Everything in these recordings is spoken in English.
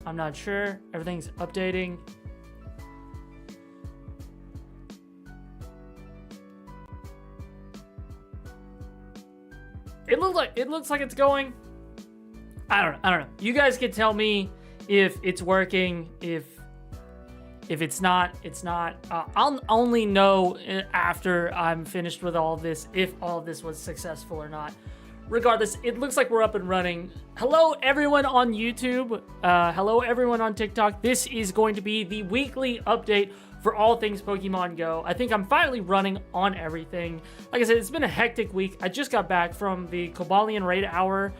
I'm not sure. Everything's updating. It looks like it's going. I don't know. You guys can tell me if it's working. If it's not, it's not. I'll only know after I'm finished with all of this if all of this was successful or not. Regardless, it looks like we're up and running. Hello, everyone on YouTube. Hello, everyone on TikTok. This is going to be the weekly update for all things Pokemon Go. I think I'm finally running on everything. Like I said, it's been a hectic week. I just got back from the Cobalion Raid Hour.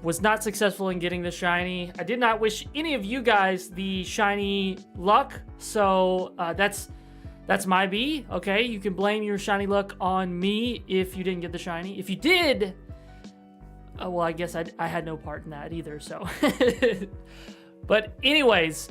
Was not successful in getting the shiny. I did not wish any of you guys the shiny luck, so that's my B. Okay, you can blame your shiny luck on me if you didn't get the shiny. If you did, well, I guess I had no part in that either, so. But anyways,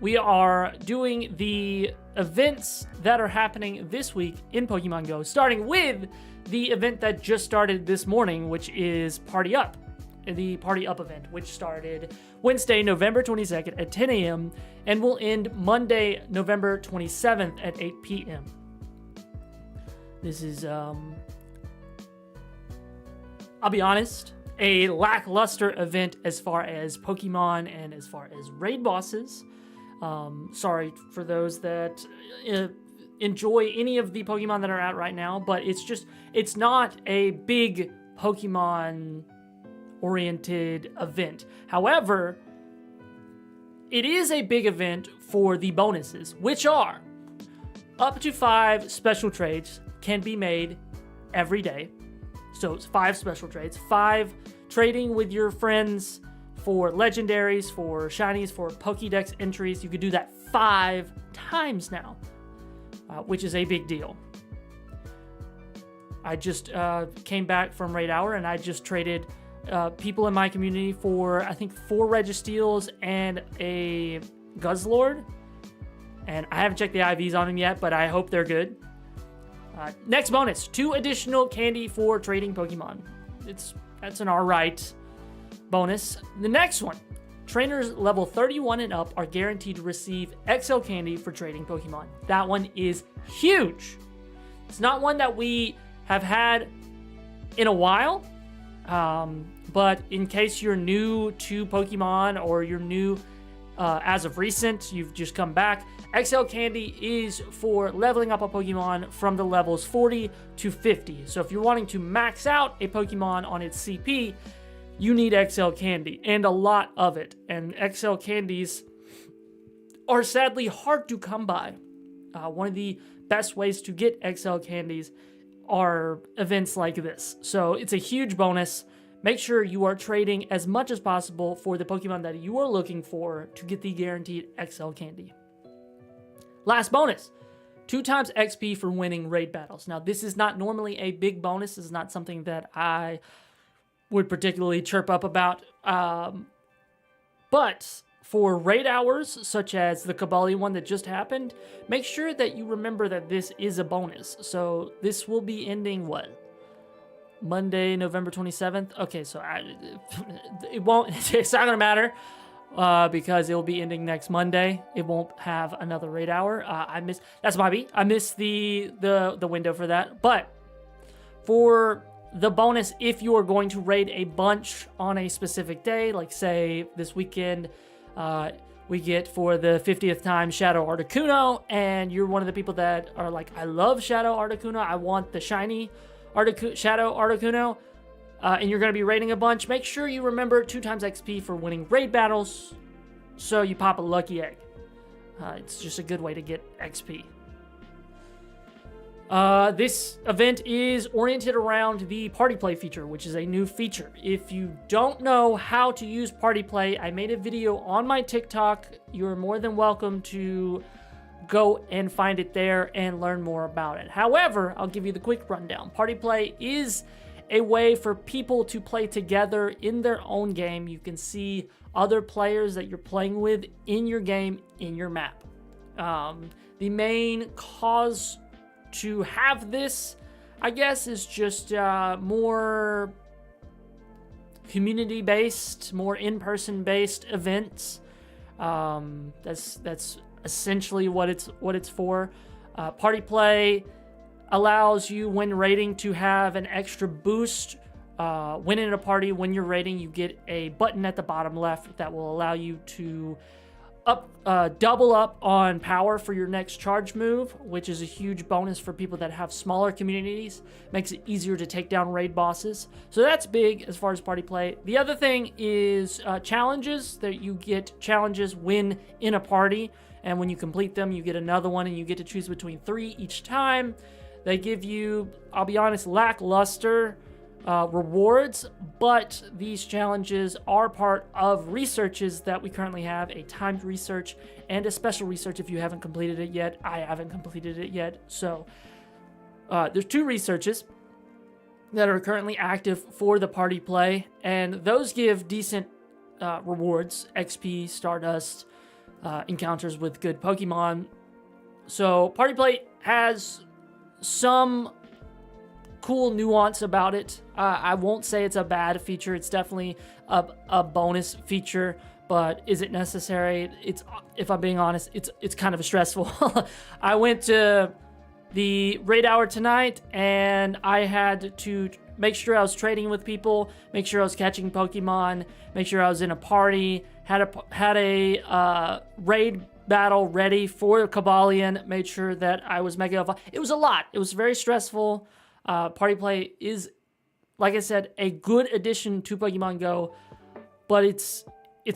we are doing the events that are happening this week in Pokemon Go, starting with the event that just started this morning, which is Party Up. The Party Up event, which started Wednesday, November 22nd at 10 a.m. and will end Monday, November 27th at 8 p.m. This is, I'll be honest, a lackluster event as far as Pokemon and as far as raid bosses. Sorry for those that enjoy any of the Pokemon that are out right now, but it's not a big Pokemon oriented event. However, it is a big event for the bonuses, which are up to 5 special trades can be made every day. So it's 5 special trades, 5 trading with your friends for legendaries, for shinies, for Pokédex entries. You could do that 5 times now, which is a big deal. I just came back from Raid Hour and I just traded people in my community for, I think, 4 Registeels and a Guzzlord. And I haven't checked the IVs on them yet, but I hope they're good. Next bonus, 2 additional candy for trading Pokemon. That's an alright bonus. The next one, trainers level 31 and up are guaranteed to receive XL candy for trading Pokemon. That one is huge. It's not one that we have had in a while. But in case you're new to Pokemon or you're new as of recent, you've just come back, XL Candy is for leveling up a Pokemon from the levels 40 to 50. So if you're wanting to max out a Pokemon on its CP, you need XL Candy, and a lot of it. And XL Candies are sadly hard to come by. One of the best ways to get XL Candies are events like this. So it's a huge bonus. Make sure you are trading as much as possible for the Pokemon that you are looking for to get the guaranteed XL Candy. Last bonus, 2 times XP for winning raid battles. Now, this is not normally a big bonus. This is not something that I would particularly chirp up about. But for raid hours, such as the Cobalion one that just happened, make sure that you remember that this is a bonus. So this will be ending, what? Monday, November 27th? Okay, so it won't, it's not going to matter because it will be ending next Monday. It won't have another raid hour. That's my B. I missed the window for that. But for the bonus, if you are going to raid a bunch on a specific day, like say this weekend, we get for the 50th time Shadow Articuno, and you're one of the people that are like, I love Shadow Articuno, I want the shiny Shadow Articuno, and you're going to be raiding a bunch, make sure you remember 2 times XP for winning raid battles, so you pop a lucky egg. It's just a good way to get XP. This event is oriented around the Party Play feature, which is a new feature. If you don't know how to use Party Play, I made a video on my TikTok. You're more than welcome to go and find it there and learn more about it. However, I'll give you the quick rundown. Party Play is a way for people to play together in their own game. You can see other players that you're playing with in your game, in your map. The main cause to have this, I guess, is just more community-based, more in-person-based events. That's essentially what it's for. Party Play allows you, when raiding, to have an extra boost. When in a party, when you're raiding, you get a button at the bottom left that will allow you to double up on power for your next charge move, which is a huge bonus for people that have smaller communities. Makes it easier to take down raid bosses. So that's big as far as Party Play. The other thing is challenges, that you get challenges when in a party, and when you complete them, you get another one, and you get to choose between 3 each time. They give you, I'll be honest, lackluster rewards, but these challenges are part of researches that we currently have, a timed research and a special research if you haven't completed it yet. I haven't completed it yet. So there's 2 researches that are currently active for the Party Play, and those give decent rewards, XP, Stardust, encounters with good Pokemon. So Party Play has some cool nuance about it. I won't say it's a bad feature. It's definitely a bonus feature, but is it necessary? It's, if I'm being honest, it's kind of stressful. I went to the raid hour tonight, and I had to make sure I was trading with people, make sure I was catching Pokemon, make sure I was in a party, had a raid battle ready for Cobalion, made sure that I was Mega Evolved. It was a lot. It was very stressful. Party Play is, like I said, a good addition to Pokemon Go, but it's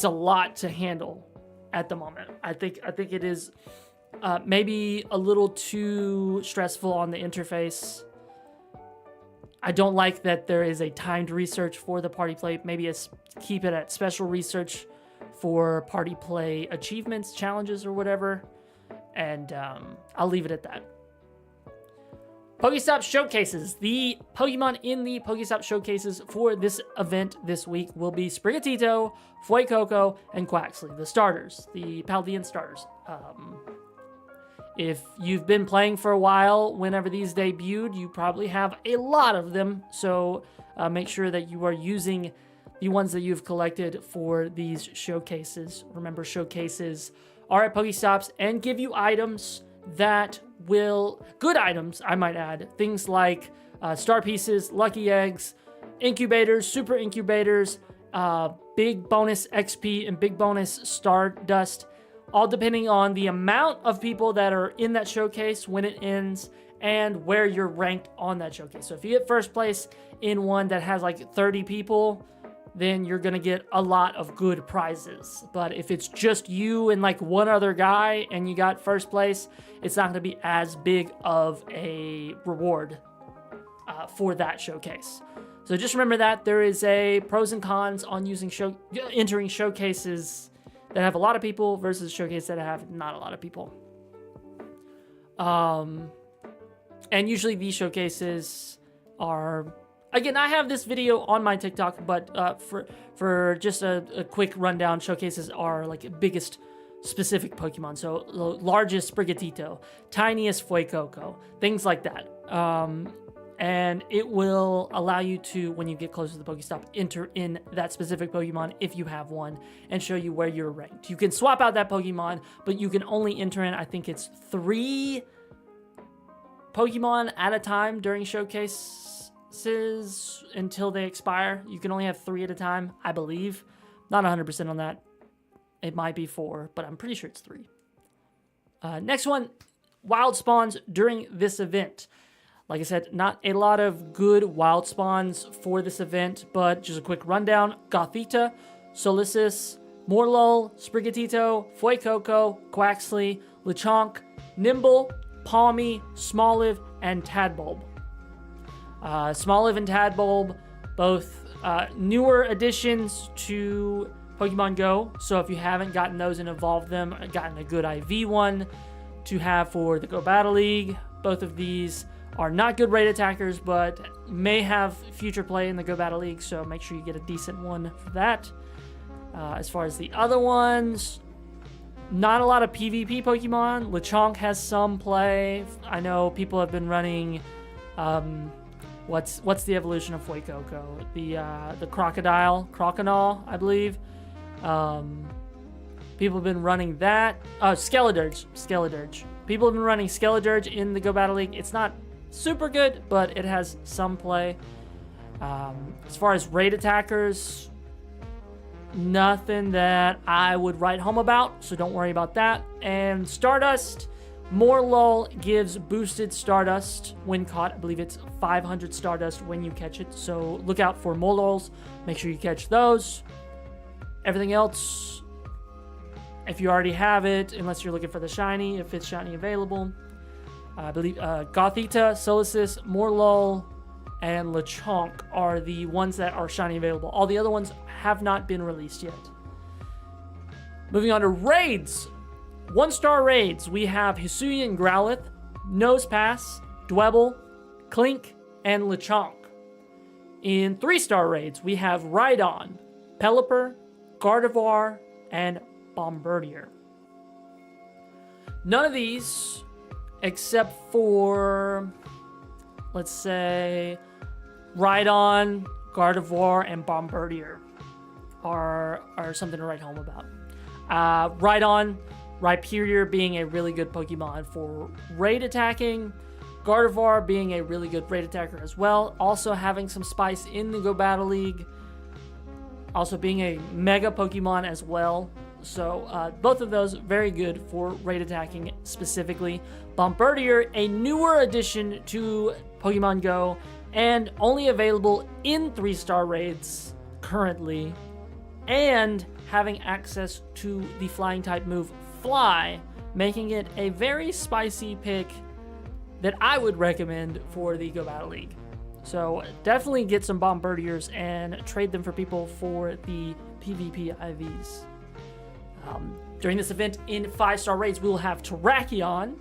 a lot to handle at the moment. I think it is maybe a little too stressful on the interface. I don't like that there is a timed research for the Party Play. Maybe keep it at special research for Party Play achievements, challenges, or whatever. And I'll leave it at that. Pokestop Showcases. The Pokemon in the Pokestop Showcases for this event this week will be Sprigatito, Fuecoco, and Quaxly, the starters, the Paldean starters. If you've been playing for a while, whenever these debuted, you probably have a lot of them, so make sure that you are using the ones that you've collected for these showcases. Remember, showcases are at Pokestops and give you items that will, good items, I might add, things like star pieces, lucky eggs, incubators, super incubators, big bonus XP, and big bonus Stardust, all depending on the amount of people that are in that showcase when it ends and where you're ranked on that showcase. So if you get first place in one that has like 30 people, then you're going to get a lot of good prizes. But if it's just you and like one other guy and you got first place, it's not going to be as big of a reward for that showcase. So just remember that there is a pros and cons on entering showcases that have a lot of people versus showcases that have not a lot of people. And usually these showcases are, again, I have this video on my TikTok, but for just a quick rundown, showcases are like biggest specific Pokemon. So the largest Sprigatito, tiniest Fuecoco, things like that. And it will allow you to, when you get close to the Pokestop, enter in that specific Pokemon if you have one and show you where you're ranked. You can swap out that Pokemon, but you can only enter in, I think it's 3 Pokemon at a time during showcases until they expire. You can only have 3 at a time, I believe. Not 100% on that. It might be 4, but I'm pretty sure it's 3. Next one, wild spawns during this event. Like I said, not a lot of good wild spawns for this event, but just a quick rundown. Gothita, Solissus, Morlul, Sprigatito, Fuecoco, Quaxly, Lechonk, Nimble, Palmy, Smoliv, and Tadbulb. Smoliv and Tadbulb, both newer additions to Pokemon Go. So if you haven't gotten those and evolved them, gotten a good IV one to have for the Go Battle League, both of these are not good raid attackers, but may have future play in the Go Battle League, so make sure you get a decent one for that. As far as the other ones, not a lot of PvP Pokemon. Lechonk has some play. I know people have been running What's the evolution of Fuecoco? The Crocodile, I believe. People have been running that. Skeledirge. People have been running Skeledirge in the Go Battle League. It's not super good, but it has some play. As far as raid attackers, nothing that I would write home about, so don't worry about that. And Stardust, Morelull gives boosted Stardust when caught. I believe it's 500 Stardust when you catch it, so look out for Morelulls. Make sure you catch those. Everything else, if you already have it, unless you're looking for the shiny, if it's shiny available, I believe Gothita, Solasis, Morelull, and Lechonk are the ones that are shiny available. All the other ones have not been released yet. Moving on to raids. 1-star raids. We have Hisuian Growlithe, Nosepass, Dwebble, Clink, and Lechonk. In 3-star raids, we have Rhydon, Pelipper, Gardevoir, and Bombardier. None of these, except for, let's say, Rhydon, Gardevoir, and Bombardier are something to write home about. Rhydon, Rhyperior being a really good Pokemon for raid attacking, Gardevoir being a really good raid attacker as well, also having some spice in the Go Battle League, also being a mega Pokemon as well. So both of those very good for raid attacking specifically. Bombardier, a newer addition to Pokemon Go and only available in 3-star raids currently, and having access to the flying type move Fly, making it a very spicy pick that I would recommend for the Go Battle League. So definitely get some Bombardiers and trade them for people for the PvP IVs. During this event in 5-star raids, we will have Terrakion,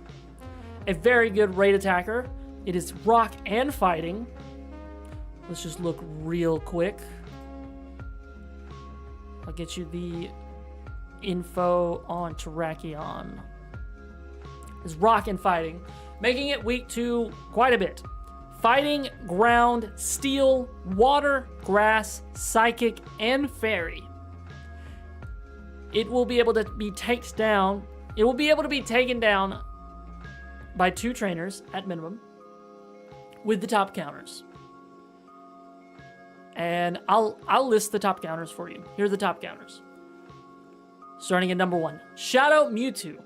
a very good raid attacker. It is rock and fighting. Let's just look real quick. I'll get you the info on Terrakion. It's rock and fighting, making it weak to quite a bit. Fighting, ground, steel, water, grass, psychic, and fairy. It will be able to be taken down. It will be able to be taken down by 2 trainers at minimum with the top counters. And I'll list the top counters for you. Here are the top counters. Starting at number 1, Shadow Mewtwo,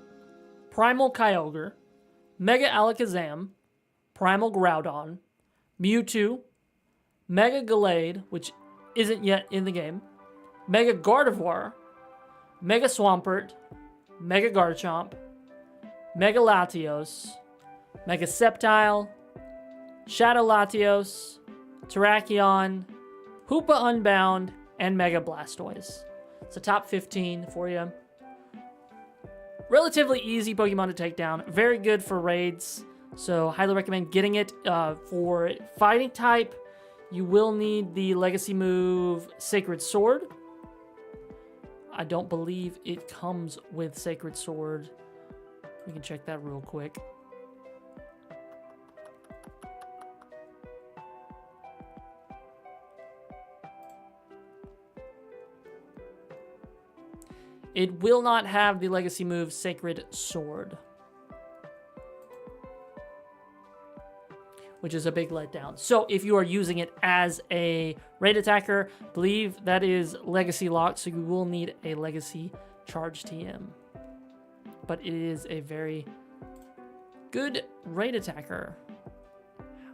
Primal Kyogre, Mega Alakazam, Primal Groudon, Mewtwo, Mega Gallade, which isn't yet in the game, Mega Gardevoir, Mega Swampert, Mega Garchomp, Mega Latios, Mega Sceptile, Shadow Latios, Terrakion, Hoopa Unbound, and Mega Blastoise. It's a top 15 for you. Relatively easy Pokemon to take down. Very good for raids. So highly recommend getting it. For fighting type, you will need the legacy move Sacred Sword. I don't believe it comes with Sacred Sword. We can check that real quick. It will not have the legacy move Sacred Sword, which is a big letdown. So if you are using it as a raid attacker, believe that is legacy locked, so you will need a legacy charge TM. But it is a very good raid attacker.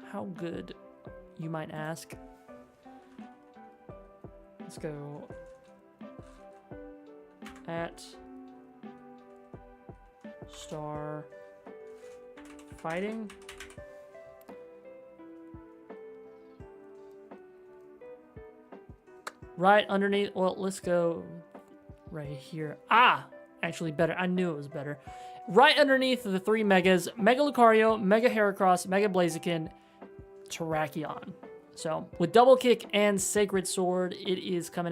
How good, you might ask? Let's go at star fighting. Right underneath, well, let's go right here. Actually better. I knew it was better. Right underneath the 3 megas, Mega Lucario, Mega Heracross, Mega Blaziken, Terrakion. So with double kick and Sacred Sword, it is coming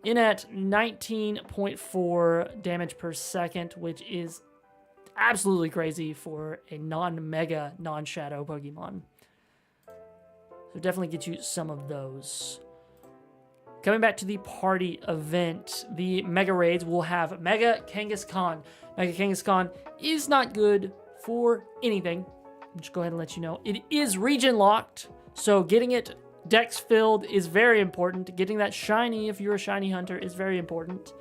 in at 19.4 damage per second, which is absolutely crazy for a non-mega, non-shadow Pokemon. So definitely get you some of those. Coming back to the party event, the Mega Raids will have Mega Kangaskhan. Mega Kangaskhan is not good for anything. I'll just go ahead and let you know. It is region locked, so getting it dex filled is very important. Getting that shiny, if you're a shiny hunter, is very important.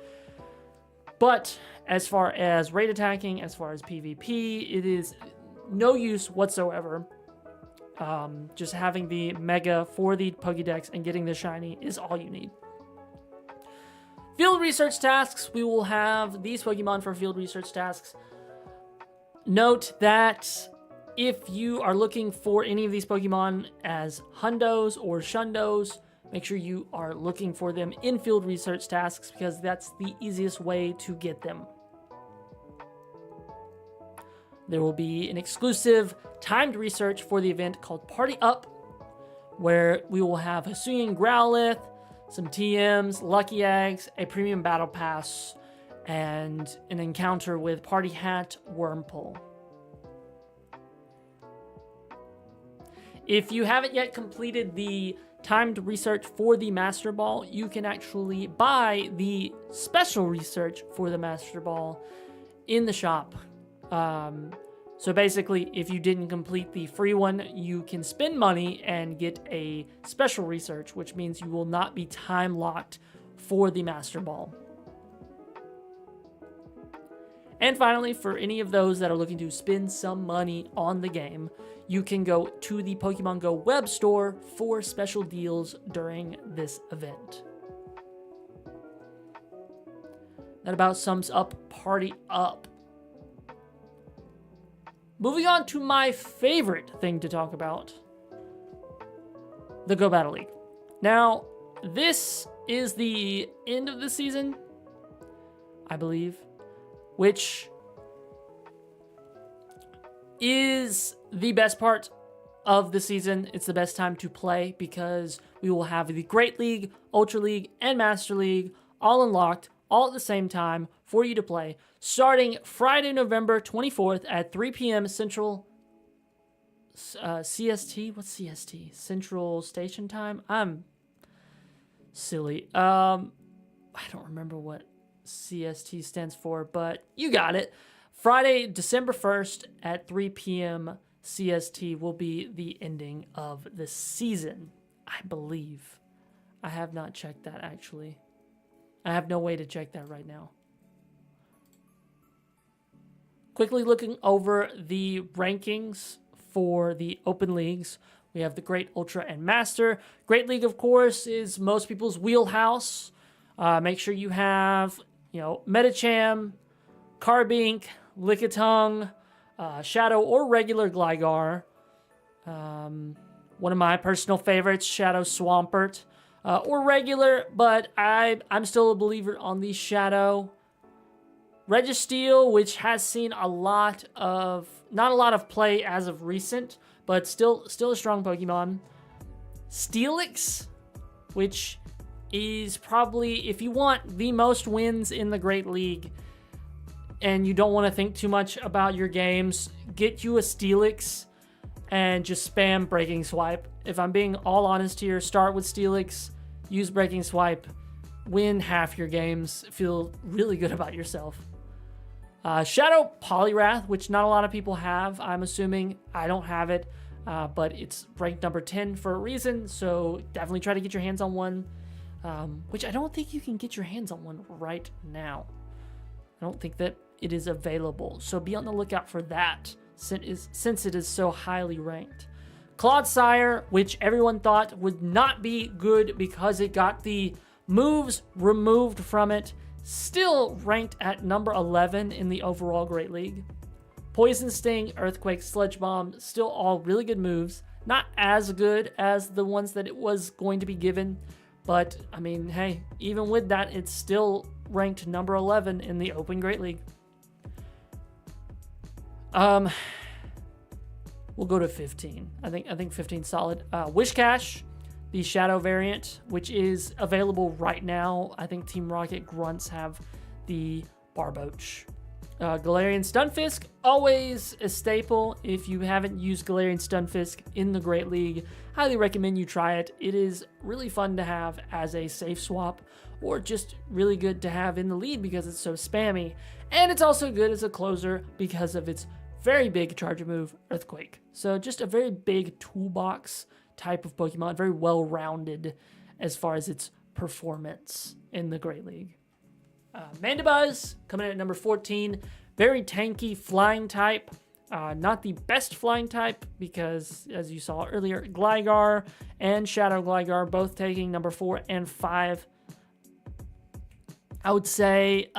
But as far as raid attacking, as far as PvP, it is no use whatsoever. Just having the Mega for the Pokédex and getting the shiny is all you need. Field research tasks. We will have these Pokemon for field research tasks. Note that if you are looking for any of these Pokemon as Hundos or Shundos, make sure you are looking for them in field research tasks because that's the easiest way to get them. There will be an exclusive timed research for the event called Party Up, where we will have Hisuian Growlithe, some TMs, Lucky Eggs, a premium battle pass, and an encounter with Party Hat Wurmple. If you haven't yet completed the timed research for the Master Ball, you can actually buy the special research for the Master Ball in the shop. So basically, if you didn't complete the free one, you can spend money and get a special research, which means you will not be time locked for the Master Ball. And finally, for any of those that are looking to spend some money on the game, you can go to the Pokemon Go web store for special deals during this event. That about sums up Party Up. Moving on to my favorite thing to talk about, the Go Battle League. Now, this is the end of the season, I believe, which is the best part of the season. It's the best time to play because we will have the Great League, Ultra League, and Master League all unlocked, all at the same time for you to play, starting Friday, November 24th at 3 p.m. Central CST. What's CST? Central Station Time? I'm silly. I don't remember what CST stands for, but you got it. Friday, December 1st at 3 p.m. CST will be the ending of the season, I believe. I have not checked that, actually. I have no way to check that right now. Quickly looking over the rankings for the open leagues. We have the Great, Ultra, and Master. Great League, of course, is most people's wheelhouse. Make sure you have, Medicham, Carbink, Lickitung, Shadow or regular Gligar. One of my personal favorites, Shadow Swampert. Or regular, but I'm still a believer on the Shadow. Registeel, which has seen not a lot of play as of recent, but still a strong Pokemon. Steelix, which is probably, if you want the most wins in the Great League, and you don't want to think too much about your games, get you a Steelix and just spam Breaking Swipe. If I'm being all honest here, start with Steelix, use Breaking Swipe, win half your games, feel really good about yourself. Shadow Poliwrath, which not a lot of people have, I'm assuming. I don't have it, but it's ranked number 10 for a reason, so definitely try to get your hands on one, which I don't think you can get your hands on one right now. I don't think that it is available, so be on the lookout for that, since it is so highly ranked. Clodsire, which everyone thought would not be good because it got the moves removed from it, still ranked at number 11 in the overall Great League. Poison Sting, Earthquake, Sludge Bomb, still all really good moves. Not as good as the ones that it was going to be given, but I mean, hey, even with that, it's still ranked number 11 in the Open Great League. We'll go to 15. I think 15 solid. Wishcash, the Shadow variant, which is available right now. I think Team Rocket Grunts have the Barboach. Galarian Stunfisk, always a staple. If you haven't used Galarian Stunfisk in the Great League, highly recommend you try it. It is really fun to have as a safe swap, or just really good to have in the lead because it's so spammy. And it's also good as a closer because of its very big charger move, Earthquake. So just a very big toolbox type of Pokemon, very well-rounded as far as its performance in the Great League. Mandibuzz, coming in at number 14. Very tanky flying type. Not the best flying type because, as you saw earlier, Gligar and Shadow Gligar both taking number 4 and 5. I would say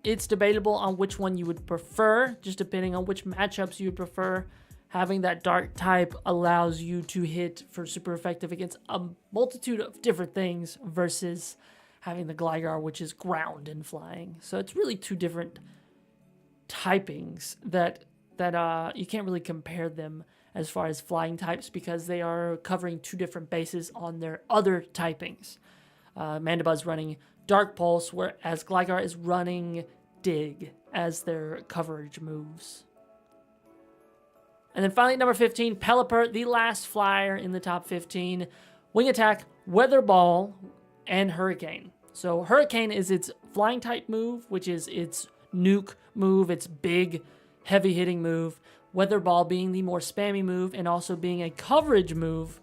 it's debatable on which one you would prefer, just depending on which matchups you would prefer. Having that dark type allows you to hit for super effective against a multitude of different things versus having the Gligar, which is ground and flying. So it's really two different typings that you can't really compare them as far as flying types because they are covering two different bases on their other typings. Mandibuzz running Dark Pulse, whereas Gligar is running Dig as their coverage moves. And then finally, number 15, Pelipper, the last flyer in the top 15. Wing Attack, Weather Ball, and Hurricane. So Hurricane is its flying type move, which is its nuke move, its big, heavy hitting move. Weather Ball being the more spammy move and also being a coverage move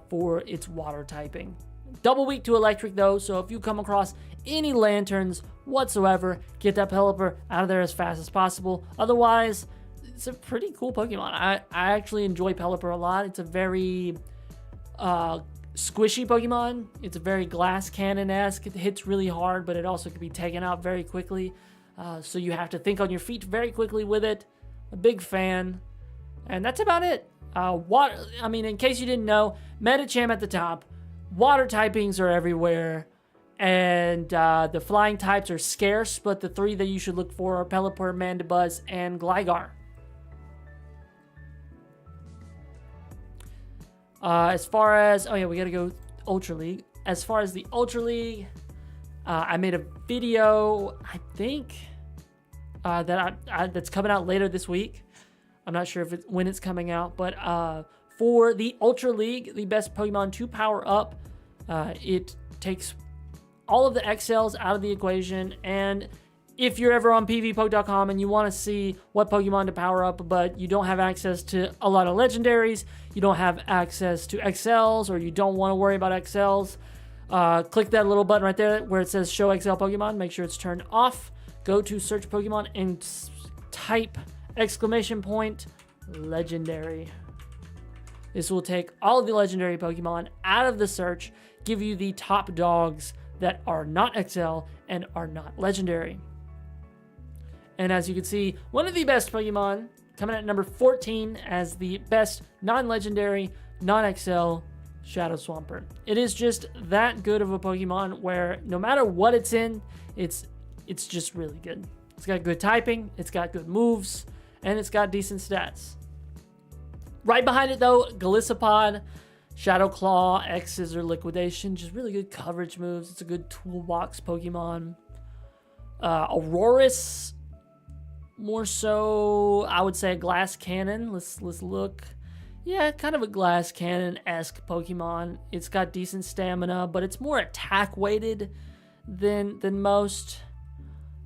for its water typing. Double weak to electric though, so if you come across any lanterns whatsoever, get that Pelipper out of there as fast as possible. Otherwise, it's a pretty cool Pokemon. I actually enjoy Pelipper a lot. It's a very squishy Pokemon. It's a very glass cannon-esque. It hits really hard, but it also can be taken out very quickly. So you have to think on your feet very quickly with it. A big fan. And that's about it. In case you didn't know, Medicham at the top. Water typings are everywhere. And the flying types are scarce, but the three that you should look for are Pelipper, Mandibuzz, and Gligar. As far as, we gotta go Ultra League. As far as the Ultra League, I made a video, I think, that's coming out later this week. I'm not sure when it's coming out, but for the Ultra League, the best Pokemon to power up, it takes all of the XLs out of the equation, and if you're ever on pvpoke.com and you want to see what Pokemon to power up, but you don't have access to a lot of legendaries, you don't have access to XLs, or you don't want to worry about XLs, click that little button right there where it says Show XL Pokemon. Make sure it's turned off. Go to Search Pokemon and type !Legendary. This will take all of the legendary Pokemon out of the search, give you the top dogs that are not XL and are not legendary. And as you can see, one of the best Pokemon coming at number 14 as the best non-legendary, non-XL Shadow Swampert. It is just that good of a Pokemon where no matter what it's in, it's just really good. It's got good typing, it's got good moves, and it's got decent stats. Right behind it though, Golisopod, Shadow Claw, X-Scissor, Liquidation, just really good coverage moves. It's a good toolbox Pokemon. Aurorus, more so, I would say a Glass Cannon. Let's look. Yeah, kind of a Glass Cannon-esque Pokemon. It's got decent stamina, but it's more attack weighted than most.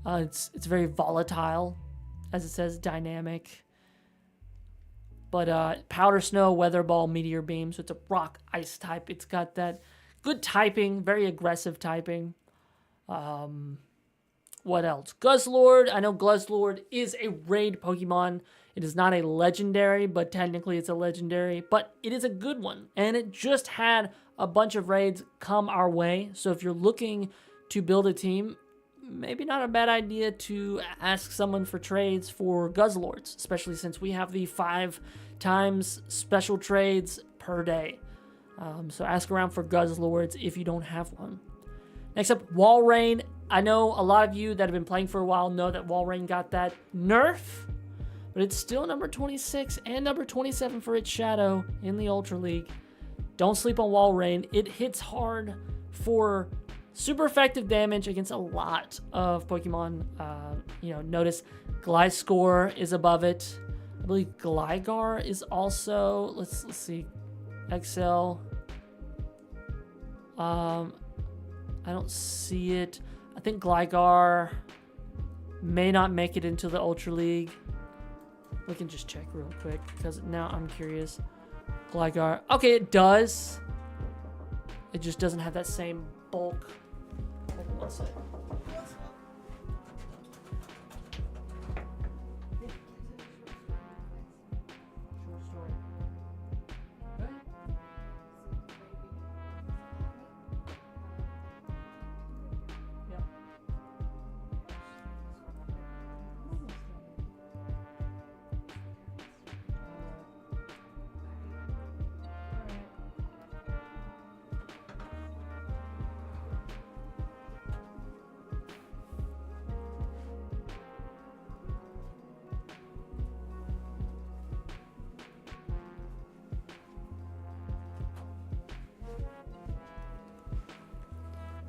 It's very volatile, as it says, dynamic. But Powder Snow, Weather Ball, Meteor Beam, so it's a rock ice type. It's got that good typing, very aggressive typing. What else? Guzzlord. I know Guzzlord is a raid Pokemon. It is not a legendary, but technically it's a legendary. But it is a good one, and it just had a bunch of raids come our way. So if you're looking to build a team, maybe not a bad idea to ask someone for trades for Guzzlords, especially since we have the 5 times special trades per day. So ask around for Guzzlords if you don't have one. Next up, Walrein. I know a lot of you that have been playing for a while know that Walrein got that nerf, but it's still number 26 and number 27 for its Shadow in the Ultra League. Don't sleep on Walrein. It hits hard for super effective damage against a lot of Pokemon. You know, notice Gliscor is above it. I believe Gligar is also. Let's see, XL. I don't see it. I think Gligar may not make it into the Ultra League. We can just check real quick because now I'm curious. Gligar. Okay, it does. It just doesn't have that same bulk. Hold on one second.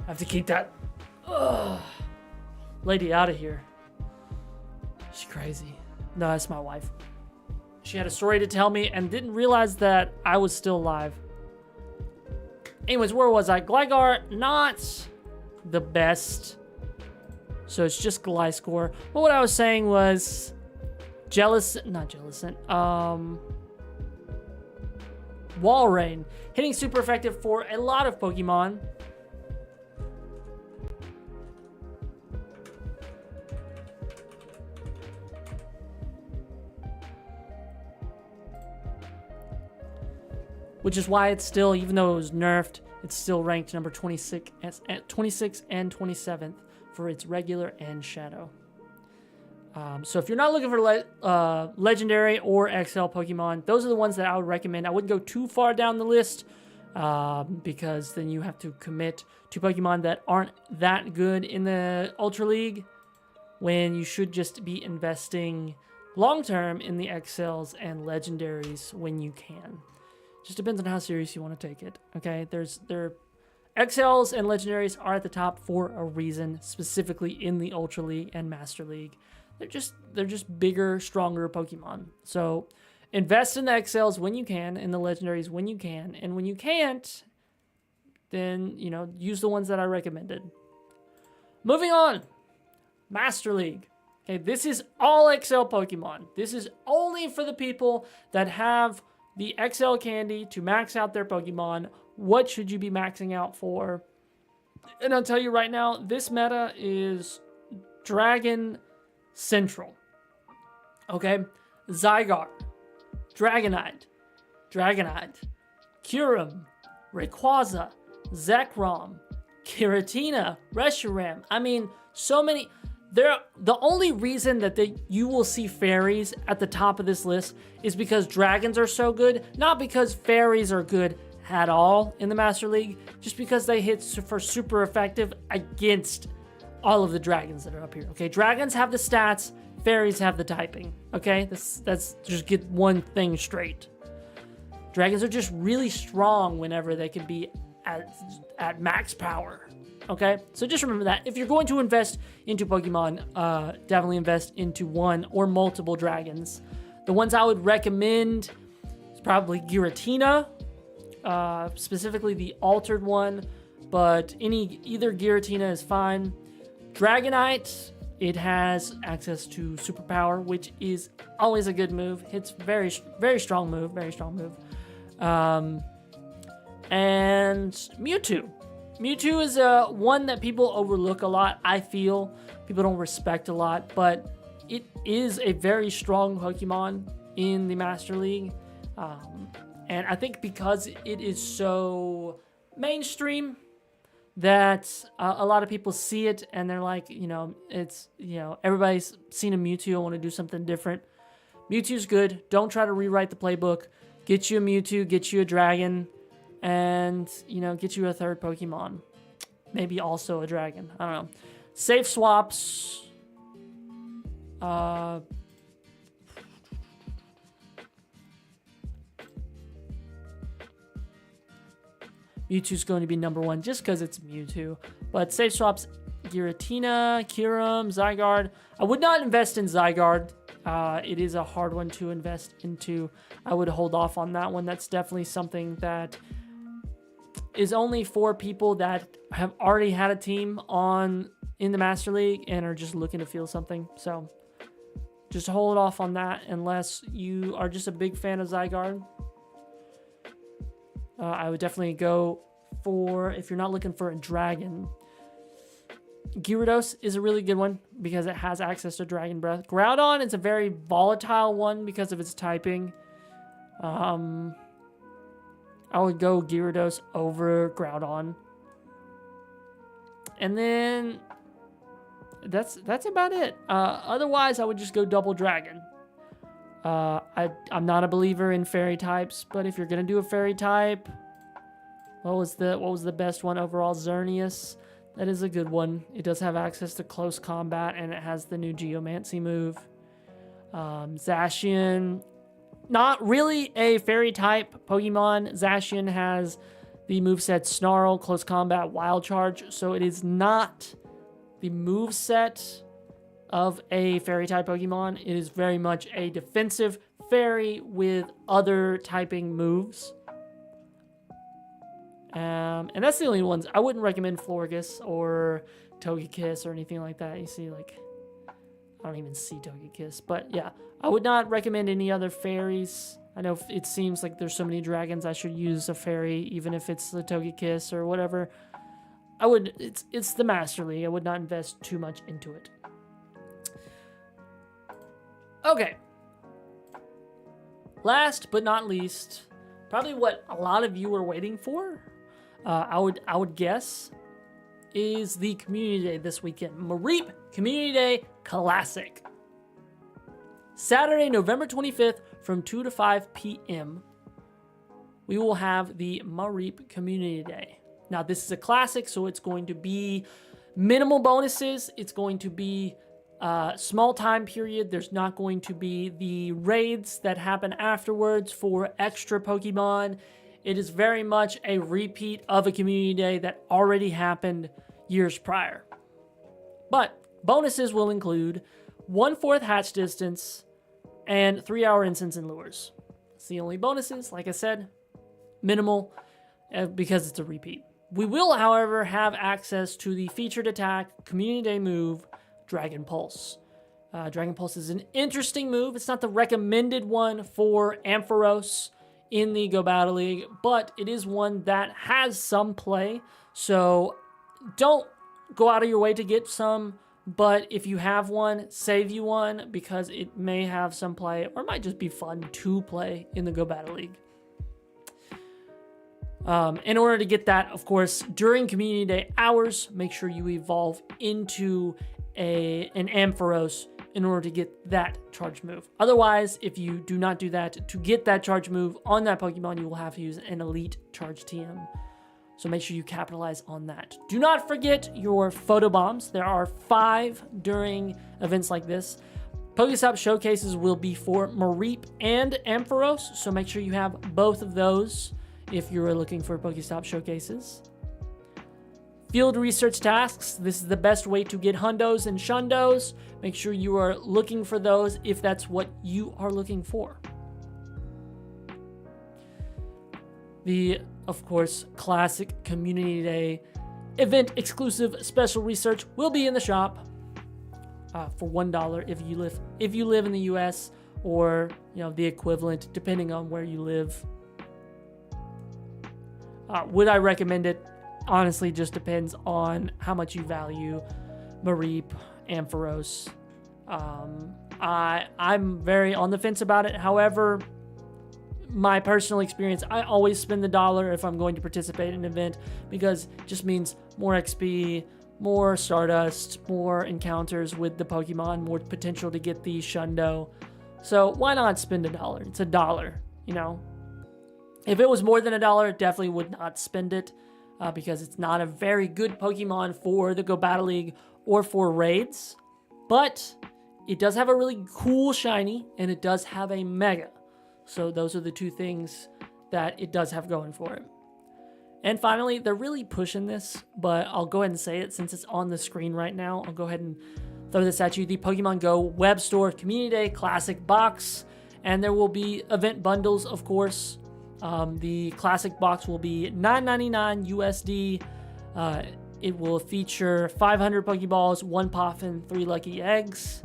I have to keep that lady out of here. She's crazy. No, that's my wife. She had a story to tell me and didn't realize that I was still alive. Anyways, where was I? Gligar, not the best. So it's just Gliscor. But what I was saying was Walrein. Hitting super effective for a lot of Pokemon. Which is why it's still, even though it was nerfed, it's still ranked number 26 and 27th for its regular and shadow. So if you're not looking for legendary or XL Pokemon, those are the ones that I would recommend. I wouldn't go too far down the list because then you have to commit to Pokemon that aren't that good in the Ultra League when you should just be investing long-term in the XLs and legendaries when you can. Just depends on how serious you want to take it. Okay, their XLs and legendaries are at the top for a reason, specifically in the Ultra League and Master League. They're just bigger, stronger Pokemon. So invest in the XLs when you can, in the legendaries when you can, and when you can't, then use the ones that I recommended. Moving on, Master League. Okay, this is all XL Pokemon. This is only for the people that have the XL candy to max out their Pokemon. What should you be maxing out for? And I'll tell you right now, this meta is Dragon Central. Okay? Zygarde, Dragonite, Kyurem, Rayquaza, Zekrom, Giratina, Reshiram. I mean, so many. The only reason that you will see fairies at the top of this list is because dragons are so good, not because fairies are good at all in the Master League, just because they hit for super effective against all of the dragons that are up here. Okay, dragons have the stats, fairies have the typing. Okay, that's just get one thing straight. Dragons are just really strong whenever they can be at max power. Okay, so just remember that. If you're going to invest into Pokemon, definitely invest into one or multiple dragons. The ones I would recommend is probably Giratina, specifically the altered one, but either Giratina is fine. Dragonite, it has access to superpower, which is always a good move. It's very, very strong move, and Mewtwo. Mewtwo is one that people overlook a lot, I feel. People don't respect a lot, but it is a very strong Pokemon in the Master League. And I think because it is so mainstream that a lot of people see it and they're like, everybody's seen a Mewtwo, I want to do something different. Mewtwo's good. Don't try to rewrite the playbook. Get you a Mewtwo, get you a dragon, and get you a third Pokemon, maybe also a dragon. I don't know. Safe swaps. Mewtwo's going to be number one just because it's Mewtwo. But safe swaps, Giratina, Kyurem, Zygarde. I would not invest in Zygarde. It is a hard one to invest into. I would hold off on that one. That's definitely something that is only for people that have already had a team in the Master League and are just looking to feel something. So just hold off on that unless you are just a big fan of Zygarde. I would definitely go for, if you're not looking for a dragon, Gyarados is a really good one because it has access to Dragon Breath. Groudon is a very volatile one because of its typing. I would go Gyarados over Groudon. And then that's about it. Otherwise, I would just go Double Dragon. I'm not a believer in fairy types, but if you're gonna do a fairy type, what was the best one overall? Xerneas. That is a good one. It does have access to close combat, and it has the new Geomancy move. Zacian, not really a fairy type Pokemon. Zacian has the moveset Snarl, close combat, Wild Charge, so it is not the moveset of a fairy type Pokemon. It is very much a defensive fairy with other typing moves. And that's the only ones. I wouldn't recommend Florges or Togekiss or anything like that. You see, like, I don't even see Togekiss. But yeah, I would not recommend any other fairies. I know it seems like there's so many dragons, I should use a fairy, even if it's the Togekiss or whatever. It's the Master League. I would not invest too much into it. Okay. Last but not least, probably what a lot of you were waiting for, I would guess, is the Community Day this weekend. Mareep Community Day Classic. Saturday, November 25th from 2 to 5 p.m. we will have the Mareep Community Day. Now, this is a classic, so it's going to be minimal bonuses. It's going to be small time period. There's not going to be the raids that happen afterwards for extra Pokemon. It is very much a repeat of a Community Day that already happened years prior. But bonuses will include 1/4 hatch distance and 3-hour incense and lures. It's the only bonuses. Like I said, minimal because it's a repeat. We will, however, have access to the featured attack, Community Day move, Dragon Pulse. Dragon Pulse is an interesting move. It's not the recommended one for Ampharos in the Go Battle League, but it is one that has some play. So don't go out of your way to get some, but if you have one, save you one because it may have some play or it might just be fun to play in the Go Battle League. In order to get that, of course, during Community Day hours, make sure you evolve into an Ampharos in order to get that charge move. Otherwise, if you do not do that, to get that charge move on that Pokemon, you will have to use an Elite Charge TM. So make sure you capitalize on that. Do not forget your photobombs. There are 5 during events like this. Pokestop showcases will be for Mareep and Ampharos, so make sure you have both of those if you're looking for Pokestop showcases. Field research tasks. This is the best way to get hundos and shundos. Make sure you are looking for those if that's what you are looking for. The, of course, classic Community Day event exclusive special research will be in the shop for $1 if you live in the US, or the equivalent depending on where you live. Would I recommend it? Honestly, just depends on how much you value Mareep, Ampharos. I'm very on the fence about it. However, my personal experience, I always spend the $1 if I'm going to participate in an event because it just means more XP, more Stardust, more encounters with the Pokemon, more potential to get the Shundo. So why not spend $1? It's $1, If it was more than $1, definitely would not spend it because it's not a very good Pokemon for the Go Battle League or for raids. But it does have a really cool shiny, and it does have a Mega. So those are the two things that it does have going for it. And finally, they're really pushing this, but I'll go ahead and say it since it's on the screen right now. I'll go ahead and throw this at you. The Pokemon Go Web Store Community Day Classic Box. And there will be event bundles, of course. The Classic Box will be $9.99 USD. It will feature 500 Pokeballs, 1 Poffin, 3 Lucky Eggs.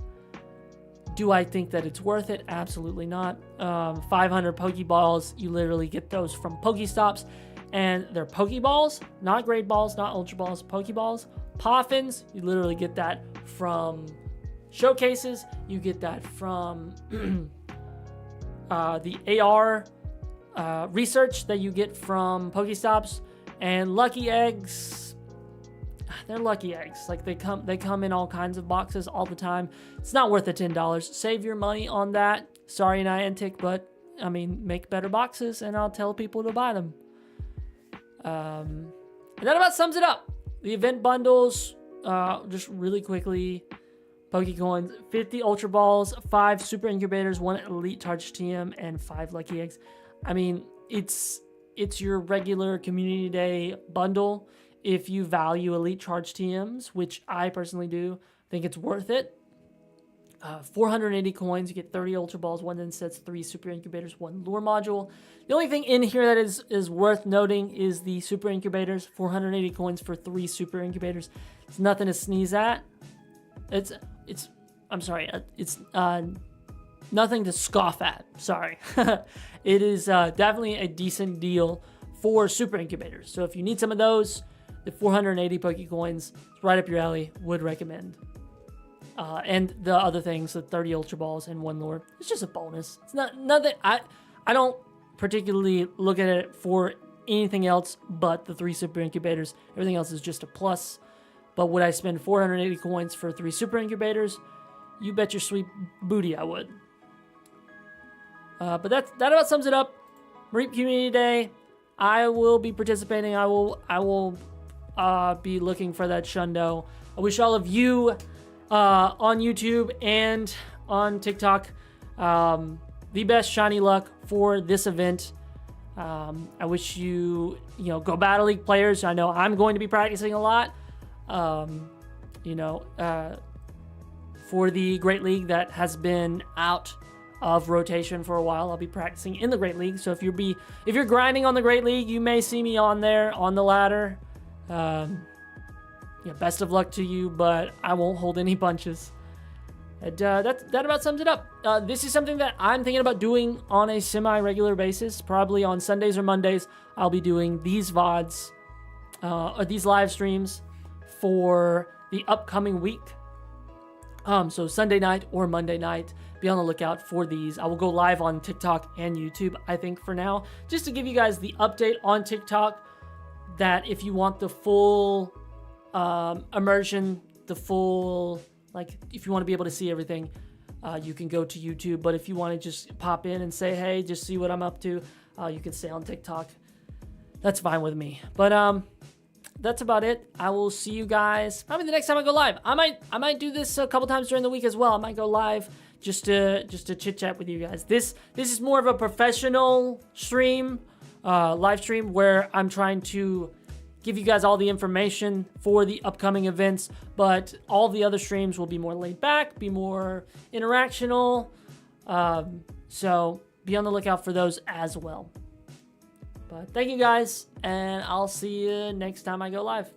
Do I think that it's worth it? Absolutely not. 500 Pokeballs, you literally get those from Pokestops. And they're Pokeballs, not Great Balls, not Ultra Balls, Pokeballs. Poffins, you literally get that from showcases. You get that from the AR research that you get from Pokestops. And Lucky Eggs, they're Lucky Eggs. Like they come in all kinds of boxes all the time. It's not worth the $10. Save your money on that. Sorry, Niantic, but I mean, make better boxes and I'll tell people to buy them. And that about sums it up. The event bundles, just really quickly, Pokecoins, 50 Ultra Balls, 5 Super Incubators, 1 Elite Charge TM, and 5 Lucky Eggs. I mean, it's your regular Community Day bundle. If you value Elite Charge TMs, which I personally do, think it's worth it. 480 coins, you get 30 Ultra Balls, 1 Insets, 3 Super Incubators, 1 Lure Module. The only thing in here that is worth noting is the Super Incubators, 480 coins for 3 Super Incubators. It's nothing to sneeze at. It's nothing to scoff at, sorry. It is definitely a decent deal for Super Incubators. So if you need some of those, the 480 Pokecoins, it's right up your alley, would recommend. And the other things, the 30 Ultra Balls and 1 Lure, it's just a bonus. It's nothing. I don't particularly look at it for anything else but the 3 Super Incubators. Everything else is just a plus. But would I spend 480 coins for 3 Super Incubators? You bet your sweet booty I would. But that about sums it up. Mareep Community Day. I will be participating. I will be looking for that Shundo. I wish all of you on YouTube and on TikTok the best shiny luck for this event. I wish you go Battle League players. I know I'm going to be practicing a lot. For the Great League that has been out of rotation for a while, I'll be practicing in the Great League. So if you're grinding on the Great League, you may see me on there on the ladder. Best of luck to you, but I won't hold any punches. And that about sums it up. This is something that I'm thinking about doing on a semi-regular basis. Probably on Sundays or Mondays, I'll be doing these VODs, or these live streams for the upcoming week. So Sunday night or Monday night, be on the lookout for these. I will go live on TikTok and YouTube, I think, for now, just to give you guys the update on TikTok, that if you want the full immersion, the full, if you want to be able to see everything, you can go to YouTube. But if you want to just pop in and say, hey, just see what I'm up to, you can stay on TikTok. That's fine with me. But that's about it. I will see you guys probably the next time I go live. I might do this a couple times during the week as well. I might go live just to chit chat with you guys. This is more of a professional stream, live stream, where I'm trying to give you guys all the information for the upcoming events, but all the other streams will be more laid back, be more interactional. So be on the lookout for those as well. But thank you guys, and I'll see you next time I go live.